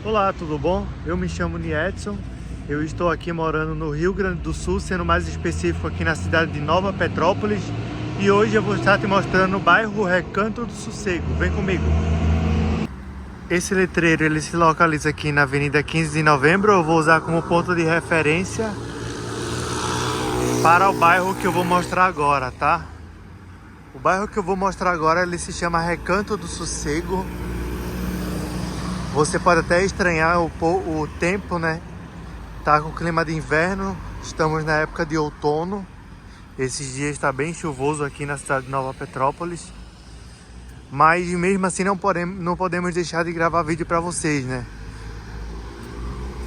Olá, tudo bom? Eu me chamo Niedson, eu estou aqui morando no Rio Grande do Sul, sendo mais específico aqui na cidade de Nova Petrópolis, e hoje eu vou estar te mostrando o bairro Recanto do Sossego. Vem comigo! Esse letreiro ele se localiza aqui na Avenida 15 de Novembro, eu vou usar como ponto de referência para o bairro que eu vou mostrar agora, tá? O bairro que eu vou mostrar agora ele se chama Recanto do Sossego. Você pode até estranhar o tempo, né? Tá com clima de inverno, estamos na época de outono. Esses dias está bem chuvoso aqui na cidade de Nova Petrópolis. Mas mesmo assim não podemos deixar de gravar vídeo para vocês, né?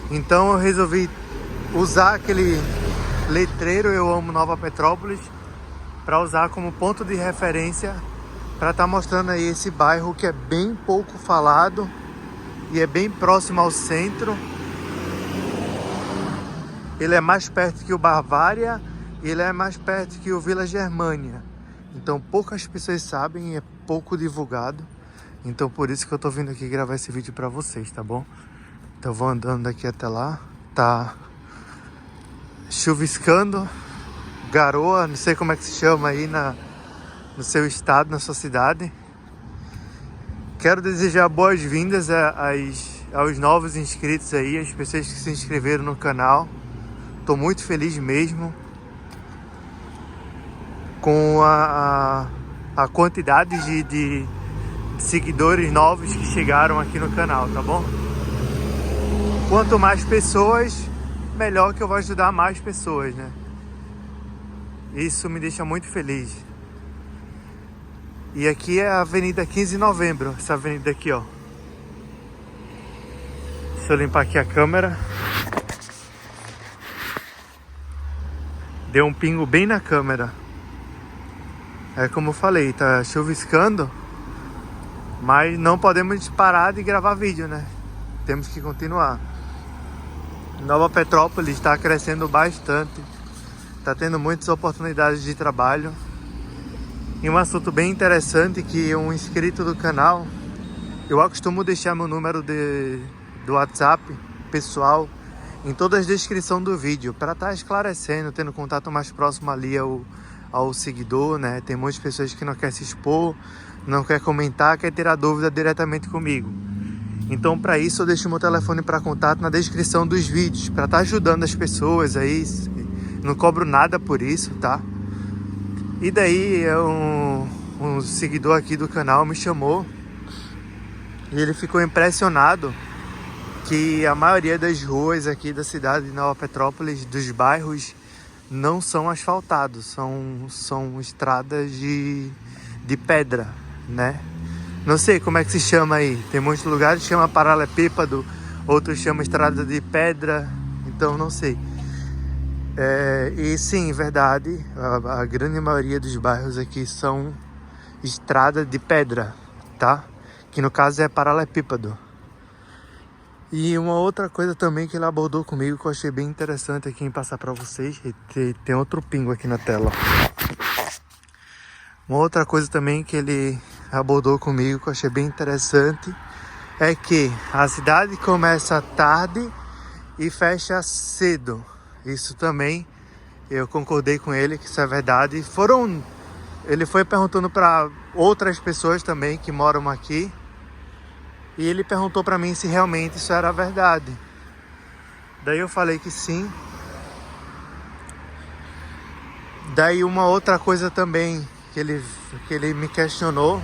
Então eu resolvi usar aquele letreiro Eu Amo Nova Petrópolis para usar como ponto de referência para estar mostrando aí esse bairro que é bem pouco falado e é bem próximo ao centro. Ele é mais perto que o Bavária e ele é mais perto que o Vila Germânia. Então poucas pessoas sabem, é pouco divulgado. Então por isso que eu tô vindo aqui gravar esse vídeo pra vocês, tá bom? Então eu vou andando daqui até lá. Tá chuviscando, garoa, não sei como é que se chama aí no seu estado, na sua cidade. Quero desejar boas-vindas aos novos inscritos aí, as pessoas que se inscreveram no canal. Tô muito feliz mesmo com a quantidade de seguidores novos que chegaram aqui no canal, tá bom? Quanto mais pessoas, melhor, que eu vou ajudar mais pessoas, né? Isso me deixa muito feliz. E aqui é a Avenida 15 de Novembro, essa avenida aqui, ó. Deixa eu limpar aqui a câmera. Deu um pingo bem na câmera. É como eu falei, tá chuviscando, mas não podemos parar de gravar vídeo, né? Temos que continuar. Nova Petrópolis está crescendo bastante. Tá tendo muitas oportunidades de trabalho. E um assunto bem interessante que um inscrito do canal, eu costumo deixar meu número do WhatsApp pessoal em toda a descrição do vídeo para estar esclarecendo, tendo contato mais próximo ali ao seguidor, né? Tem muitas pessoas que não querem se expor, não quer comentar, quer tirar dúvida diretamente comigo. Então para isso eu deixo meu telefone para contato na descrição dos vídeos, para estar ajudando as pessoas aí. Não cobro nada por isso, tá? E daí um seguidor aqui do canal me chamou e ele ficou impressionado que a maioria das ruas aqui da cidade de Nova Petrópolis, dos bairros, não são asfaltados, são estradas de pedra, né? Não sei como é que se chama aí, tem muitos lugares que chama paralelepípedo, outros chamam estrada de pedra, então não sei. E sim, verdade, a grande maioria dos bairros aqui são estrada de pedra, tá? Que no caso é paralelepípedo. E uma outra coisa também que ele abordou comigo que eu achei bem interessante aqui em passar para vocês, tem outro pingo aqui na tela. Uma outra coisa também que ele abordou comigo que eu achei bem interessante é que a cidade começa tarde e fecha cedo. Isso também, eu concordei com ele que isso é verdade. Ele foi perguntando para outras pessoas também que moram aqui. E ele perguntou para mim se realmente isso era verdade. Daí eu falei que sim. Daí uma outra coisa também que ele me questionou,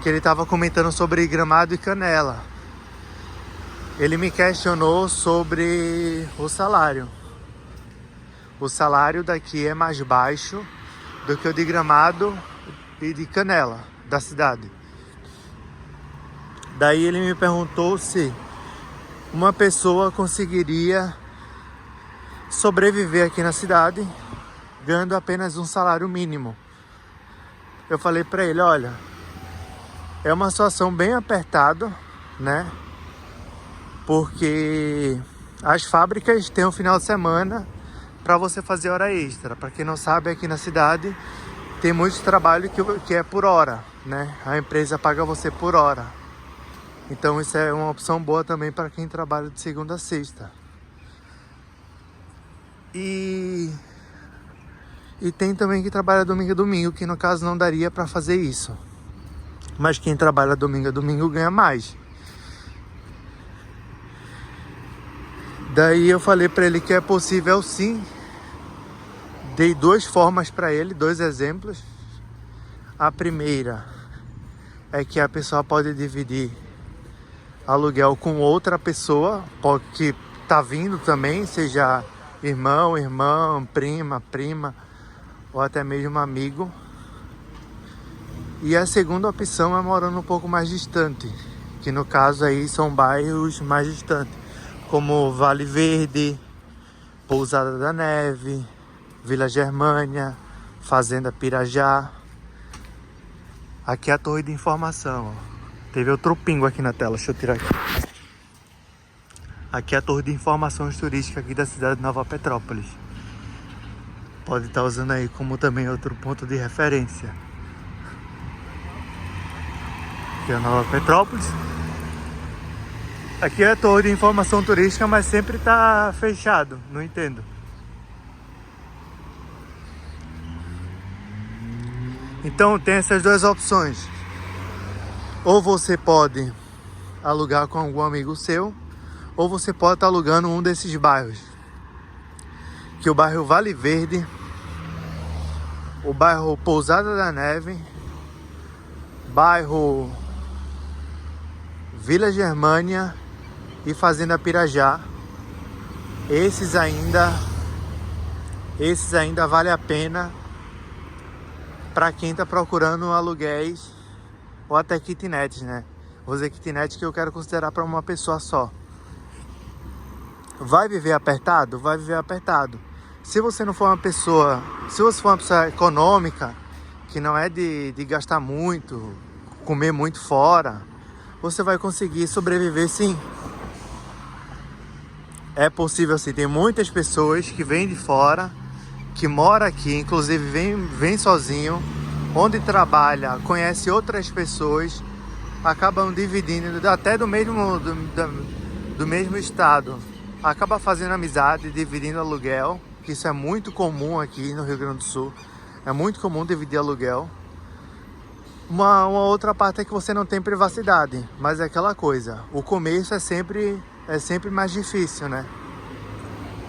que ele estava comentando sobre Gramado e Canela. Ele me questionou sobre o salário. O salário daqui é mais baixo do que o de Gramado e de Canela, da cidade. Daí ele me perguntou se uma pessoa conseguiria sobreviver aqui na cidade ganhando apenas um salário mínimo. Eu falei para ele, olha, é uma situação bem apertada, né? Porque as fábricas têm um final de semana para você fazer hora extra. Para quem não sabe, aqui na cidade tem muito trabalho que é por hora, né? A empresa paga você por hora. Então isso é uma opção boa também para quem trabalha de segunda a sexta. E tem também que trabalha domingo a domingo, que no caso não daria para fazer isso. Mas quem trabalha domingo a domingo ganha mais. Daí eu falei para ele que é possível sim. Dei 2 formas para ele, 2 exemplos. A primeira é que a pessoa pode dividir aluguel com outra pessoa que tá vindo também, seja irmão, irmã, prima, ou até mesmo amigo. E a segunda opção é morando um pouco mais distante, que no caso aí são bairros mais distantes, como Vale Verde, Pousada da Neve, Vila Germânia, Fazenda Pirajá. Aqui é a torre de informação, ó. Teve outro pingo aqui na tela, deixa eu tirar aqui. Aqui é a torre de informações turísticas aqui da cidade de Nova Petrópolis. Pode estar usando aí como também outro ponto de referência. Aqui é a Nova Petrópolis. Aqui é a torre de informação turística, mas sempre está fechado, não entendo. Então tem essas 2 opções. Ou você pode alugar com algum amigo seu, ou você pode estar alugando um desses bairros. Que o bairro Vale Verde, o bairro Pousada da Neve, bairro Vila Germânia e Fazenda Pirajá. Esses ainda vale a pena para quem está procurando aluguéis ou até kitnets, né? Vou dizer kitnet que eu quero considerar para uma pessoa só. Vai viver apertado? Vai viver apertado. Se você for uma pessoa econômica, que não é de gastar muito, comer muito fora, você vai conseguir sobreviver sim. É possível sim. Tem muitas pessoas que vêm de fora, que moram aqui, inclusive vem sozinho, onde trabalha, conhece outras pessoas, acabam dividindo, até do mesmo estado, acaba fazendo amizade, dividindo aluguel, que isso é muito comum aqui no Rio Grande do Sul, é muito comum dividir aluguel. Uma outra parte é que você não tem privacidade, mas é aquela coisa, o começo é sempre mais difícil, né?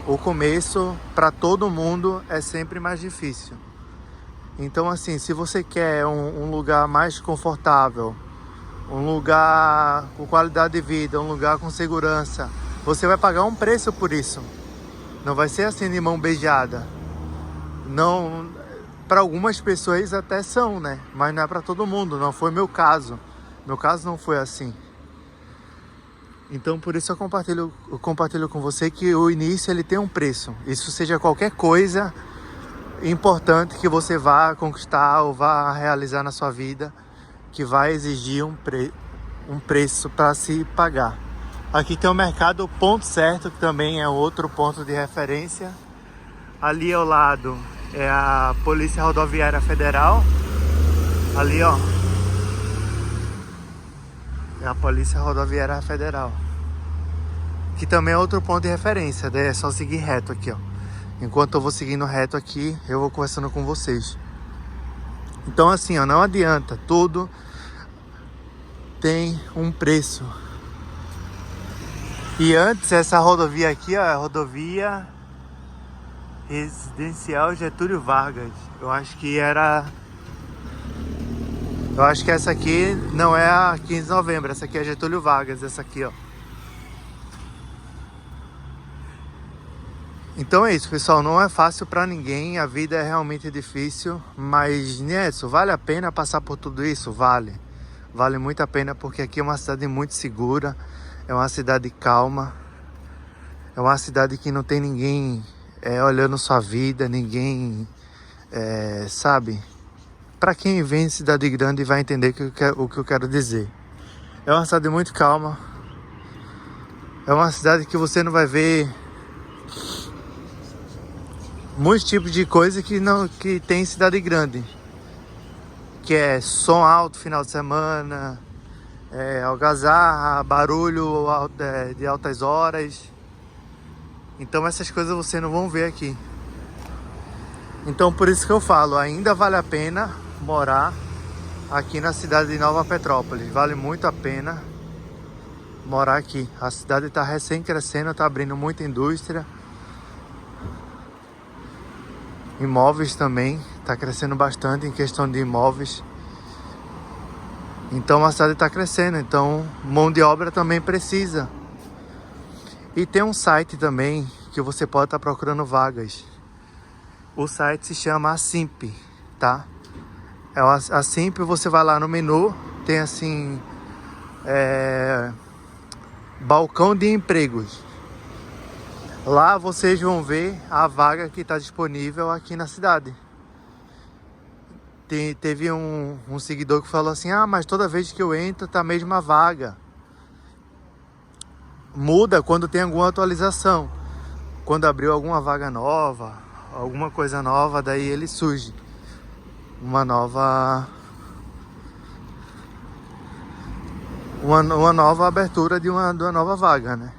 O começo para todo mundo é sempre mais difícil. Então assim, se você quer um lugar mais confortável, um lugar com qualidade de vida, um lugar com segurança, você vai pagar um preço por isso. Não vai ser assim de mão beijada. Não, para algumas pessoas até são, né? Mas não é para todo mundo, não foi meu caso. Meu caso não foi assim. Então por isso eu compartilho com você que o início ele tem um preço. Isso seja qualquer coisa importante que você vá conquistar ou vá realizar na sua vida, que vai exigir um preço para se pagar. Aqui tem o mercado Ponto Certo, que também é outro ponto de referência. Ali ao lado é a Polícia Rodoviária Federal. Ali, ó, é a Polícia Rodoviária Federal, que também é outro ponto de referência, né? É só seguir reto aqui, ó. Enquanto eu vou seguindo reto aqui, eu vou conversando com vocês. Então assim, ó, não adianta, tudo tem um preço. E antes, essa rodovia aqui, ó, é a rodovia Residencial Getúlio Vargas. Eu acho que essa aqui não é a 15 de novembro, essa aqui é Getúlio Vargas, essa aqui, ó. Então é isso, pessoal, não é fácil pra ninguém, a vida é realmente difícil, mas, Nietzsche, vale a pena passar por tudo isso? Vale. Vale muito a pena, porque aqui é uma cidade muito segura, é uma cidade calma, é uma cidade que não tem ninguém olhando sua vida, ninguém, sabe? Pra quem vem em cidade grande vai entender o que eu quero dizer. É uma cidade muito calma, é uma cidade que você não vai ver muitos tipos de coisa que tem em cidade grande, que é som alto final de semana, algazarra, barulho de altas horas. Então essas coisas você não vão ver aqui. Então por isso que eu falo, ainda vale a pena morar aqui na cidade de Nova Petrópolis. Vale muito a pena morar aqui. A cidade está recém crescendo, está abrindo muita indústria. Imóveis também, está crescendo bastante em questão de imóveis. Então a cidade está crescendo, então mão de obra também precisa. E tem um site também que você pode estar procurando vagas. O site se chama Assimp, tá? Assimp, você vai lá no menu, tem assim, balcão de empregos. Lá vocês vão ver a vaga que está disponível aqui na cidade. Teve um seguidor que falou assim, mas toda vez que eu entro tá a mesma vaga. Muda quando tem alguma atualização. Quando abriu alguma vaga nova, alguma coisa nova, daí ele surge. Uma nova abertura de uma nova vaga, né?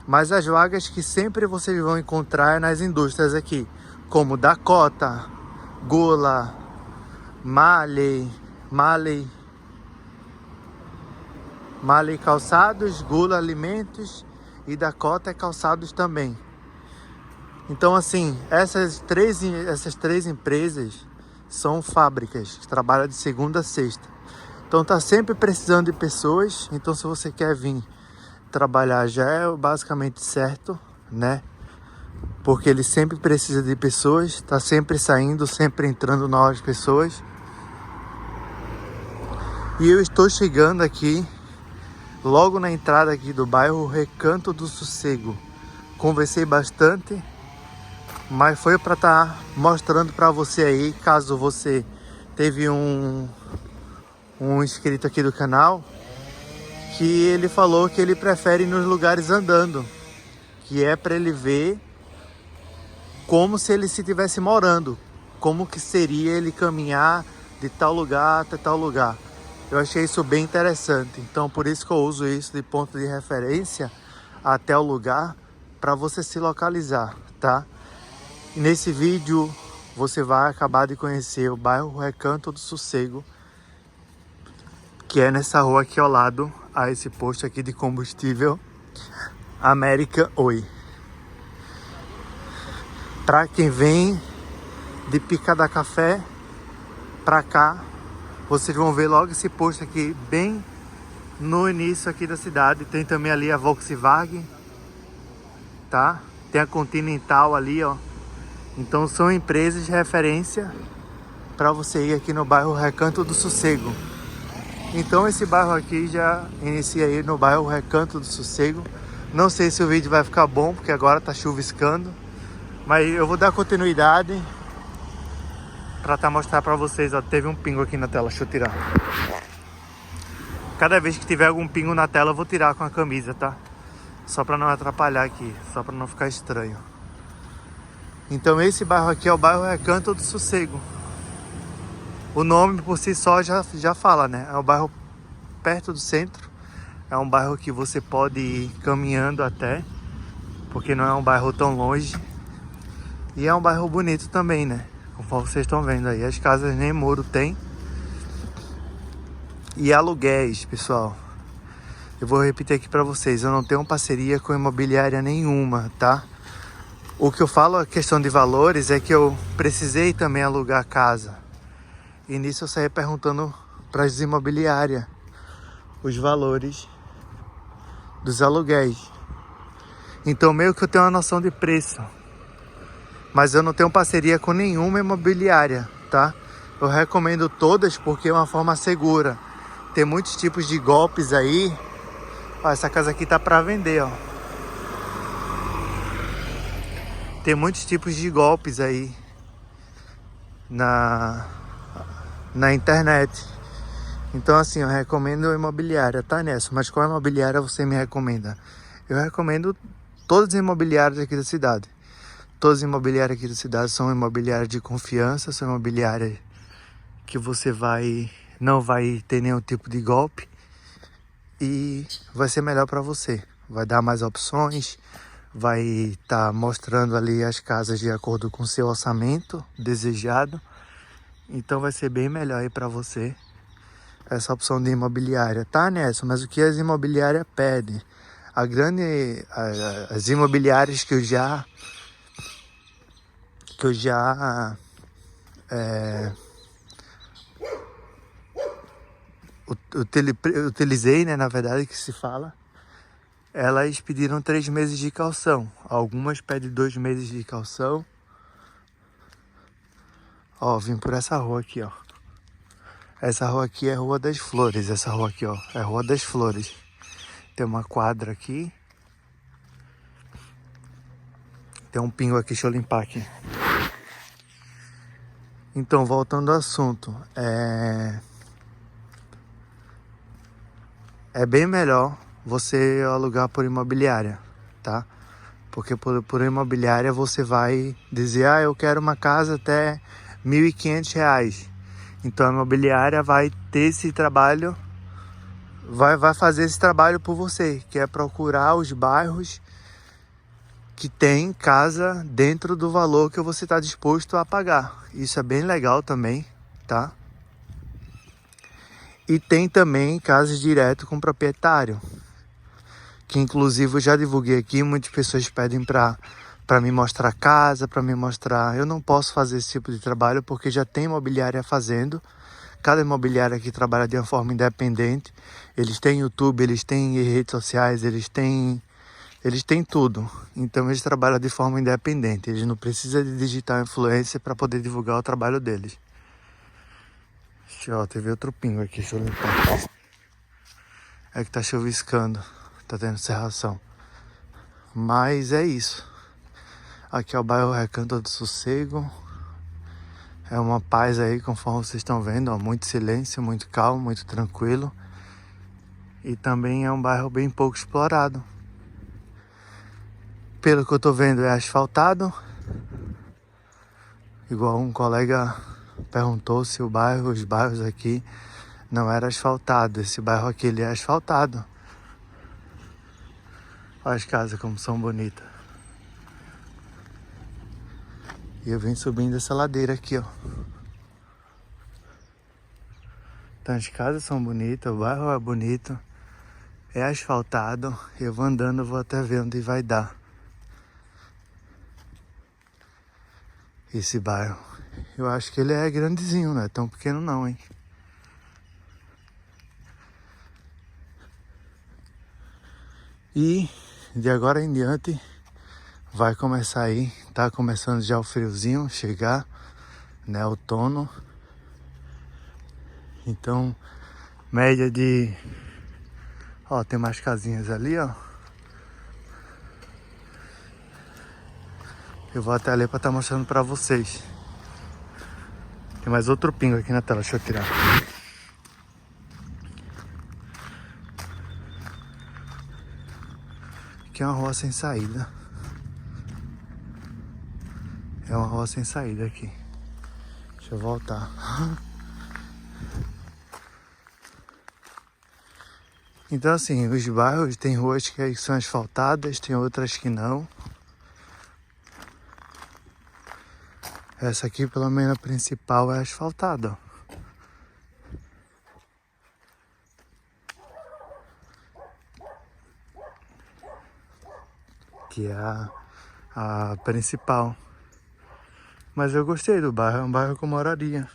Mas as vagas que sempre vocês vão encontrar nas indústrias aqui, como Dakota, Gula, Marley Calçados, Gula Alimentos e Dakota Calçados também. Então assim, essas três empresas são fábricas que trabalham de segunda a sexta. Então tá sempre precisando de pessoas. Então se você quer vir trabalhar, já é basicamente certo, né? Porque ele sempre precisa de pessoas, tá sempre saindo, sempre entrando novas pessoas. E eu estou chegando aqui, logo na entrada aqui do bairro Recanto do Sossego. Conversei bastante, mas foi para estar mostrando para você aí, caso você teve um inscrito aqui do canal, que ele falou que ele prefere ir nos lugares andando, que é para ele ver como se ele estivesse morando, como que seria ele caminhar de tal lugar até tal lugar. Eu achei isso bem interessante, então por isso que eu uso isso de ponto de referência até o lugar para você se localizar, tá? E nesse vídeo você vai acabar de conhecer o bairro Recanto do Sossego, que é nessa rua aqui ao lado a esse posto aqui de combustível American Oil. Para quem vem de Pica da Café para cá, vocês vão ver logo esse posto aqui bem no início aqui da cidade. Tem também ali a Volkswagen, tá? Tem a Continental ali, ó. Então são empresas de referência para você ir aqui no bairro Recanto do Sossego. Então esse bairro aqui já inicia aí no bairro Recanto do Sossego. Não sei se o vídeo vai ficar bom, porque agora tá chuviscando. Mas eu vou dar continuidade para mostrar para vocês. Ó, teve um pingo aqui na tela, deixa eu tirar. Cada vez que tiver algum pingo na tela eu vou tirar com a camisa, tá? Só para não atrapalhar aqui, só para não ficar estranho. Então esse bairro aqui é o bairro Recanto do Sossego. O nome por si só já fala, né? É um bairro perto do centro. É um bairro que você pode ir caminhando até, porque não é um bairro tão longe. E é um bairro bonito também, né? Conforme vocês estão vendo aí. As casas nem muro tem. E aluguéis, pessoal. Eu vou repetir aqui pra vocês. Eu não tenho parceria com imobiliária nenhuma, tá? O que eu falo, a questão de valores, é que eu precisei também alugar casa. E nisso eu saí perguntando para as imobiliárias os valores dos aluguéis. Então meio que eu tenho uma noção de preço. Mas eu não tenho parceria com nenhuma imobiliária, tá? Eu recomendo todas porque é uma forma segura. Tem muitos tipos de golpes aí. Ó, essa casa aqui tá para vender, ó. Tem muitos tipos de golpes aí na internet. Então assim, eu recomendo a imobiliária, tá nessa. Mas qual imobiliária você me recomenda? Eu recomendo todas as imobiliárias aqui da cidade. Todas as imobiliárias aqui da cidade são imobiliárias de confiança, são imobiliárias que você não vai ter nenhum tipo de golpe. e vai ser melhor para você. Vai dar mais opções, vai estar mostrando ali as casas de acordo com o seu orçamento desejado. Então vai ser bem melhor aí para você essa opção de imobiliária, tá, Nelson? Mas o que as imobiliárias pedem? As imobiliárias que eu já utilizei, né, na verdade que se fala, elas pediram 3 meses de caução. Algumas pedem 2 meses de caução. Ó, vim por essa rua aqui, ó. Essa rua aqui é Rua das Flores. Essa rua aqui, ó, é Rua das Flores. Tem uma quadra aqui. Tem um pingo aqui, deixa eu limpar aqui. Então, voltando ao assunto, é bem melhor você alugar por imobiliária, tá? Porque por imobiliária você vai dizer, eu quero uma casa até R$ 1.500. Então a imobiliária vai ter esse trabalho, vai fazer esse trabalho por você, que é procurar os bairros que tem casa dentro do valor que você está disposto a pagar. Isso é bem legal também, tá? E tem também casas direto com proprietário, que inclusive eu já divulguei aqui, muitas pessoas pedem para me mostrar casa, para me mostrar. Eu não posso fazer esse tipo de trabalho porque já tem imobiliária fazendo. Cada imobiliária que trabalha de uma forma independente, eles têm YouTube, eles têm redes sociais, eles têm tudo. Então eles trabalham de forma independente, eles não precisam de digital influencer para poder divulgar o trabalho deles. Ó, teve outro pingo aqui, deixa eu limpar. É que tá chuviscando, tá tendo cerração. Mas é isso. Aqui é o bairro Recanto do Sossego. É uma paz aí, conforme vocês estão vendo, ó, muito silêncio, muito calmo, muito tranquilo. E também é um bairro bem pouco explorado. Pelo que eu tô vendo, é asfaltado. Igual um colega perguntou se os bairros aqui não eram asfaltados. Esse bairro aqui, ele é asfaltado. Olha as casas como são bonitas. E eu venho subindo essa ladeira aqui, ó. Então as casas são bonitas, o bairro é bonito. É asfaltado. Eu vou andando, vou até ver onde vai dar esse bairro. Eu acho que ele é grandezinho, não é tão pequeno não, hein? E de agora em diante vai começar aí, tá começando já o friozinho chegar, né, outono. Então, média de... Ó, tem mais casinhas ali, ó. Eu vou até ali pra estar mostrando pra vocês. Tem mais outro pingo aqui na tela, deixa eu tirar. Aqui é uma rua sem saída. É uma rua sem saída aqui. Deixa eu voltar. Então assim, os bairros tem ruas que são asfaltadas, tem outras que não. Essa aqui, pelo menos a principal, é asfaltada. Que é a principal. Mas eu gostei do bairro, é um bairro que eu moraria.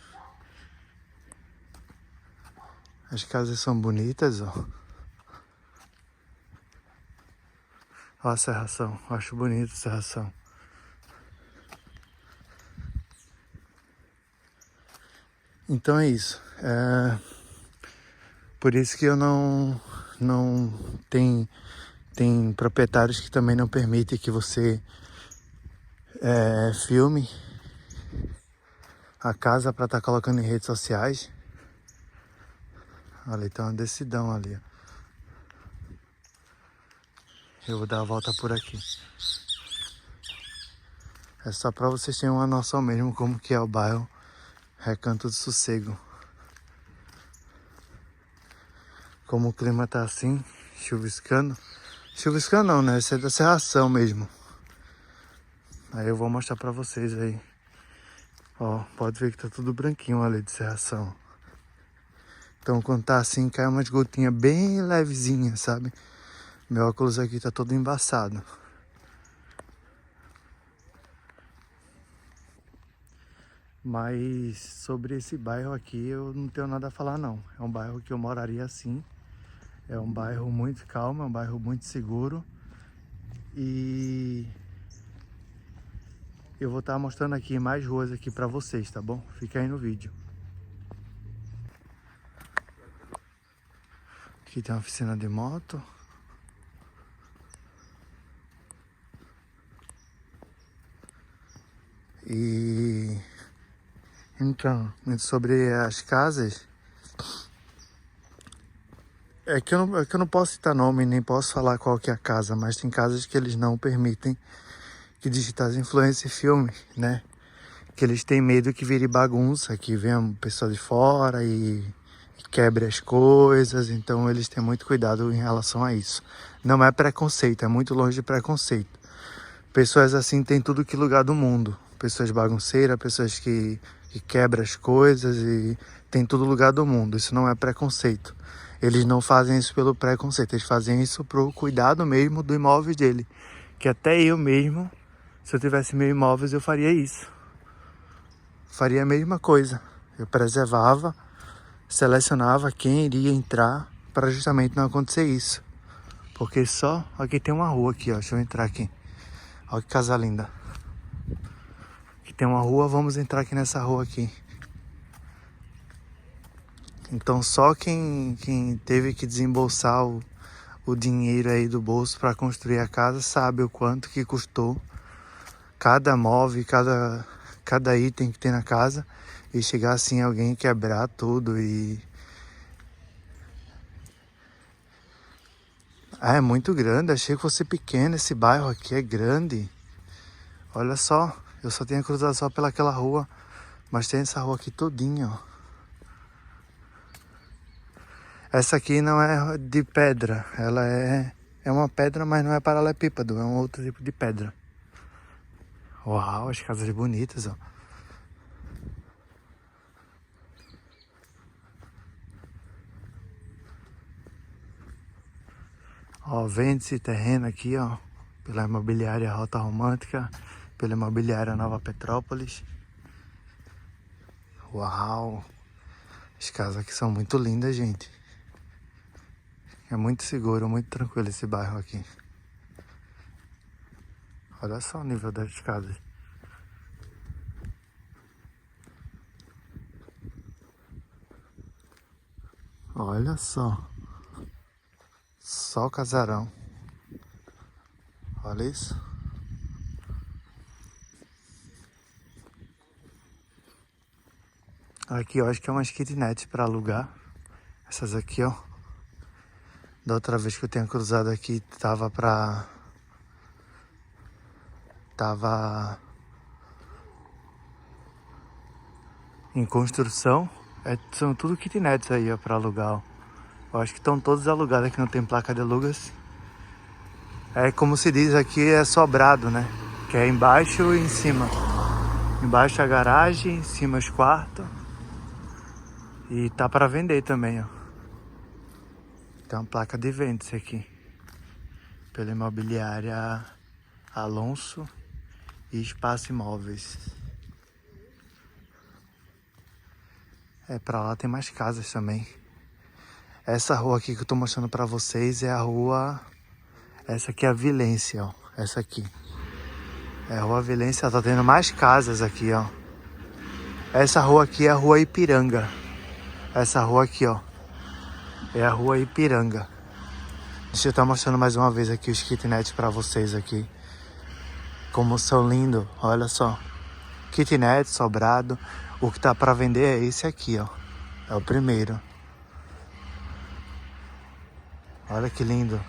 As casas são bonitas, ó. Ó a serração, eu acho bonita a serração. Então é isso. Por isso que eu não tem proprietários que também não permitem que você filme a casa para estar colocando em redes sociais. Ali tem uma decidão ali, ó. Eu vou dar a volta por aqui. É só para vocês terem uma noção mesmo como que é o bairro Recanto do Sossego. Como o clima tá assim, chuviscando. Chuviscando não, né? Isso é da serração mesmo. Aí eu vou mostrar pra vocês aí. Ó, pode ver que tá tudo branquinho ali de serração. Então quando tá assim, cai umas gotinhas bem levezinhas, sabe? Meu óculos aqui tá todo embaçado. Mas sobre esse bairro aqui eu não tenho nada a falar não. É um bairro que eu moraria assim. É um bairro muito calmo, é um bairro muito seguro. E eu vou estar mostrando aqui mais ruas aqui pra vocês, tá bom? Fica aí no vídeo. Aqui tem uma oficina de moto. E então, sobre as casas, é que eu não posso citar nome, nem posso falar qual que é a casa, mas tem casas que eles não permitem que digitais influencem filme, né? Que eles têm medo que vire bagunça, que venha um pessoal de fora e quebre as coisas, então eles têm muito cuidado em relação a isso. Não é preconceito, é muito longe de preconceito. Pessoas assim tem tudo que lugar do mundo. Pessoas bagunceiras, pessoas que quebram as coisas e tem todo lugar do mundo. Isso não é preconceito. Eles não fazem isso pelo preconceito, eles fazem isso pro cuidado mesmo do imóvel dele. Que até eu mesmo, se eu tivesse meus imóveis, eu faria isso. Faria a mesma coisa. Eu preservava, selecionava quem iria entrar para justamente não acontecer isso. Porque só... Aqui tem uma rua aqui, ó. Deixa eu entrar aqui. Olha que casa linda. Aqui tem uma rua, vamos entrar aqui nessa rua aqui. Então só quem teve que desembolsar o dinheiro aí do bolso para construir a casa sabe o quanto que custou cada móvel, cada item que tem na casa. E chegar assim alguém quebrar tudo e... Ah, é muito grande, achei que fosse pequeno, esse bairro aqui é grande. Olha só, eu só tinha cruzado só pelaquela rua, mas tem essa rua aqui todinha, ó. Essa aqui não é de pedra, ela é uma pedra, mas não é paralelepípedo, é um outro tipo de pedra. Uau, as casas bonitas, ó. Ó, vende esse terreno aqui, ó, pela imobiliária Rota Romântica, pela imobiliária Nova Petrópolis. Uau, as casas aqui são muito lindas, gente. É muito seguro, muito tranquilo esse bairro aqui. Olha só o nível das casas. Olha só. Só o casarão. Olha isso. Aqui eu acho que é umas kitnets para alugar. Essas aqui, ó. Da outra vez que eu tenho cruzado aqui, tava em construção. São tudo kitnets aí, ó, para alugar, ó. Eu acho que estão todos alugados aqui, não tem placa de alugas. É como se diz aqui, é sobrado, né? Que é embaixo e em cima. Embaixo a garagem, em cima os quartos. E tá para vender também, ó. Tem uma placa de venda isso aqui. Pela imobiliária Alonso e Espaço Imóveis. Pra lá tem mais casas também. Essa rua aqui que eu tô mostrando pra vocês é a rua... Essa aqui é a Vilência, ó. Essa aqui. É a rua Vilência, tá tendo mais casas aqui, ó. Essa rua aqui é a rua Ipiranga. Essa rua aqui, ó. É a rua Ipiranga. Deixa eu estar mostrando mais uma vez aqui os kitnets pra vocês aqui. Como são lindos, olha só. Kitnet, sobrado. O que tá pra vender é esse aqui, ó. É o primeiro. Olha que lindo.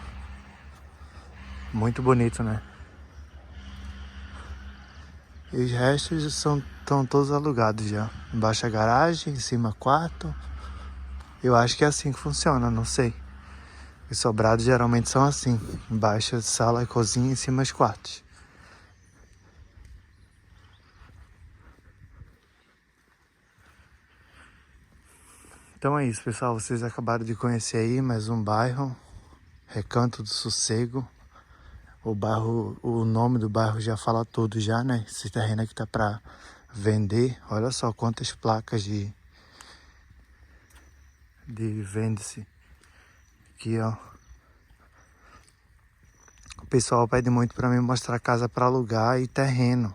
Muito bonito, né? E os restos estão todos alugados já. Embaixo a garagem, em cima quarto. Eu acho que é assim que funciona, não sei. Os sobrados geralmente são assim. Embaixo sala e cozinha, em cima os quartos. Então é isso, pessoal. Vocês acabaram de conhecer aí mais um bairro. Recanto do Sossego. O nome do bairro já fala tudo já, né? Esse terreno aqui tá pra vender. Olha só quantas placas de vende-se. Aqui, ó. O pessoal pede muito pra mim mostrar casa pra alugar e terreno.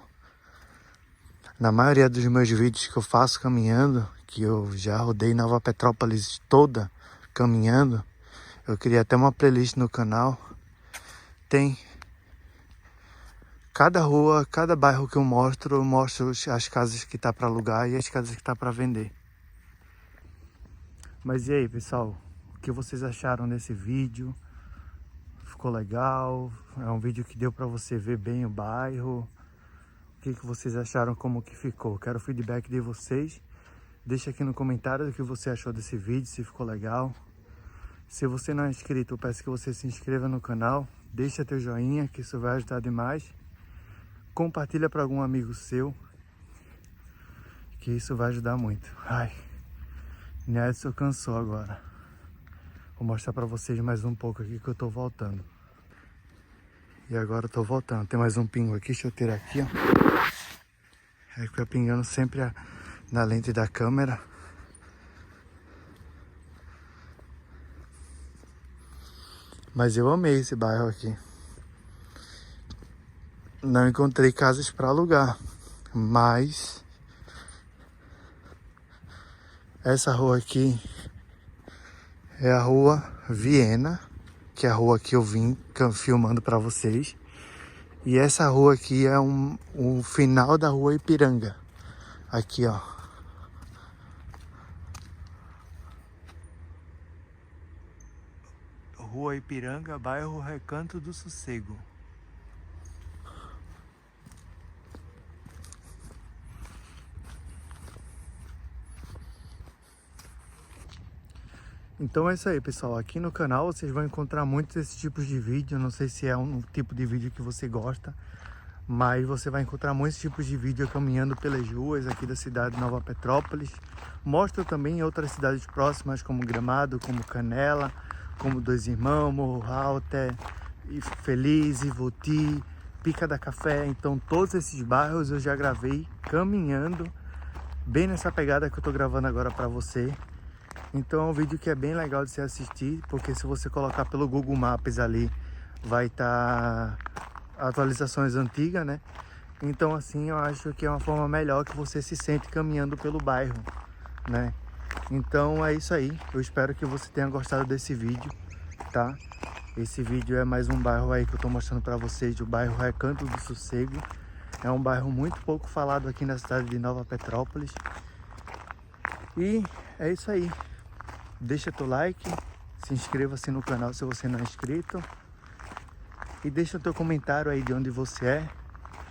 Na maioria dos meus vídeos que eu faço caminhando, que eu já rodei Nova Petrópolis toda caminhando, eu criei até uma playlist no canal. Tem cada rua, cada bairro que eu mostro as casas que tá para alugar e as casas que tá para vender. Mas e aí, pessoal, o que vocês acharam desse vídeo? Ficou legal? É um vídeo que deu para você ver bem o bairro? O que vocês acharam, como que ficou? Quero o feedback de vocês. Deixa aqui no comentário o que você achou desse vídeo, se ficou legal. Se você não é inscrito, eu peço que você se inscreva no canal. Deixa teu joinha, que isso vai ajudar demais. Compartilha para algum amigo seu, que isso vai ajudar muito. Ai, Nelson cansou agora. Vou mostrar para vocês mais um pouco aqui que eu tô voltando. E agora eu tô voltando. Tem mais um pingo aqui, deixa eu tirar aqui, ó. É que fica pingando sempre na lente da câmera. Mas eu amei esse bairro aqui. Não encontrei casas para alugar, mas essa rua aqui é a rua Viena, que é a rua que eu vim filmando para vocês. E essa rua aqui é o final da rua Ipiranga. Aqui, ó. Rua Ipiranga, bairro Recanto do Sossego. Então é isso aí, pessoal. Aqui no canal vocês vão encontrar muitos desses tipos de vídeo. Não sei se é um tipo de vídeo que você gosta, mas você vai encontrar muitos tipos de vídeo caminhando pelas ruas aqui da cidade de Nova Petrópolis. Mostro também em outras cidades próximas, como Gramado, como Canela, como Dois Irmãos, Morro Alto, Feliz, Ivoti, Pica da Café. Então todos esses bairros eu já gravei caminhando, bem nessa pegada que eu tô gravando agora para você. Então é um vídeo que é bem legal de se assistir, porque se você colocar pelo Google Maps ali, vai estar atualizações antigas, né? Então assim, eu acho que é uma forma melhor que você se sente caminhando pelo bairro, né? Então é isso aí, eu espero que você tenha gostado desse vídeo, tá? Esse vídeo é mais um bairro aí que eu tô mostrando pra vocês, o bairro Recanto do Sossego. É um bairro muito pouco falado aqui na cidade de Nova Petrópolis. E é isso aí. Deixa teu like, se inscreva-se no canal se você não é inscrito. E deixa o teu comentário aí de onde você é,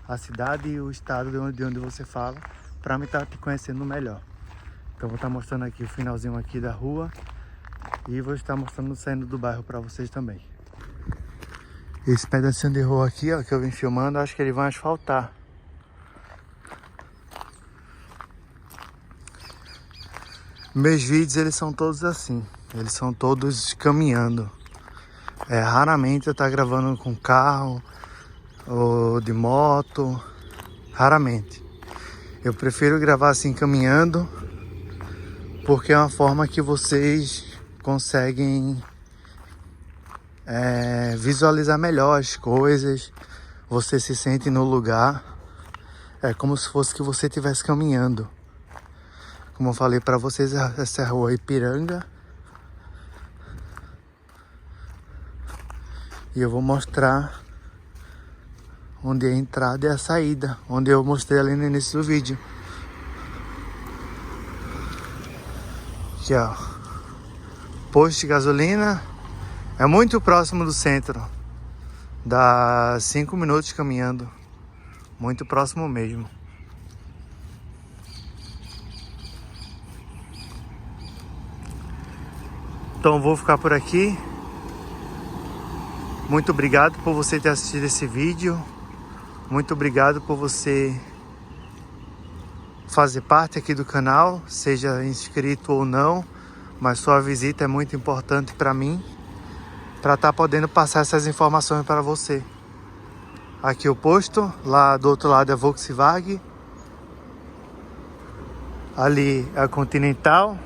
a cidade e o estado de onde você fala, para me estar te conhecendo melhor. Então vou estar mostrando aqui o finalzinho aqui da rua e vou estar mostrando saindo do bairro para vocês também. Esse pedacinho de rua aqui, ó, que eu vim filmando, acho que eles vão asfaltar. Meus vídeos, eles são todos assim, eles são todos caminhando. Raramente eu tá gravando com carro ou de moto, raramente. Eu prefiro gravar assim caminhando, porque é uma forma que vocês conseguem visualizar melhor as coisas. Você se sente no lugar, é como se fosse que você estivesse caminhando. Como eu falei para vocês, essa é a rua Ipiranga. E eu vou mostrar onde é a entrada e a saída, onde eu mostrei ali no início do vídeo. Aqui, ó. Posto de gasolina. É muito próximo do centro. Dá 5 minutos caminhando. Muito próximo mesmo. Então vou ficar por aqui. Muito obrigado por você ter assistido esse vídeo. Muito obrigado por você fazer parte aqui do canal, seja inscrito ou não, mas sua visita é muito importante para mim, para estar podendo passar essas informações para você. Aqui o posto, lá do outro lado é a Volkswagen, ali é a Continental.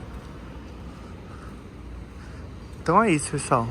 Então é isso, pessoal.